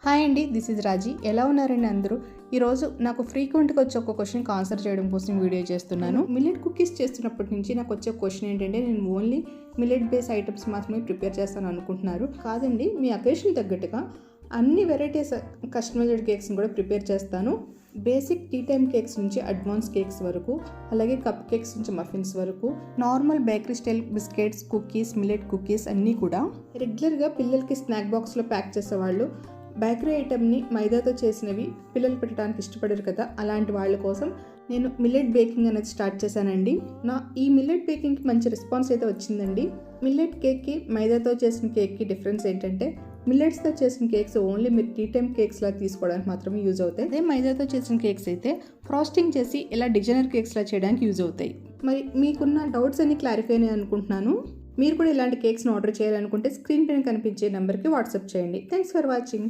Hi అండి, this is రాజీ. ఎలా ఉన్నారండి అందరూ? ఈరోజు నాకు ఫ్రీక్వెంట్గా వచ్చే ఒక క్వశ్చన్కి ఆన్సర్ చేయడం కోసం వీడియో చేస్తున్నాను. మిల్లెట్ కుకీస్ చేస్తున్నప్పటి నుంచి నాకు వచ్చే క్వశ్చన్ ఏంటంటే, నేను ఓన్లీ మిల్లెట్ బేస్ ఐటమ్స్ మాత్రమే ప్రిపేర్ చేస్తాను అనుకుంటున్నారు. కాదండి, మీ అకేషన్ తగ్గట్టుగా అన్ని వెరైటీస్ కస్టమైజ్డ్ కేక్స్ని కూడా ప్రిపేర్ చేస్తాను. బేసిక్ టీ టైమ్ కేక్స్ నుంచి అడ్వాన్స్ కేక్స్ వరకు, అలాగే కప్ కేక్స్ నుంచి మఫిన్స్ వరకు, normal bakery style biscuits, cookies, millet cookies అన్నీ కూడా రెగ్యులర్గా పిల్లలకి స్నాక్ బాక్స్లో ప్యాక్ చేసేవాళ్ళు బేకరీ ఐటమ్ని మైదాతో చేసినవి పిల్లలు పెట్టడానికి ఇష్టపడరు కదా, అలాంటి వాళ్ళ కోసం నేను మిల్లెట్ బేకింగ్ అనేది స్టార్ట్ చేశానండి. ఈ మిల్లెట్ బేకింగ్కి మంచి రెస్పాన్స్ అయితే వచ్చిందండి. మిల్లెట్ కేక్కి మైదాతో చేసిన కేక్కి డిఫరెన్స్ ఏంటంటే, మిల్లెట్స్తో చేసిన కేక్స్ ఓన్లీ మీరు టీ టైమ్ కేక్స్లా తీసుకోవడానికి మాత్రమే యూజ్ అవుతాయి. అదే మైదాతో చేసిన కేక్స్ అయితే ఫ్రాస్టింగ్ చేసి ఇలా డిజైనర్ కేక్స్లా చేయడానికి యూజ్ అవుతాయి. మరి మీకున్న డౌట్స్ అన్ని క్లారిఫై అని అనుకుంటున్నాను. మీరు కూడా ఇలాంటి కేక్స్ని ఆర్డర్ చేయాలనుకుంటే స్క్రీన్ పైన కనిపించే నెంబర్కి వాట్సాప్ చేయండి. Thanks for watching.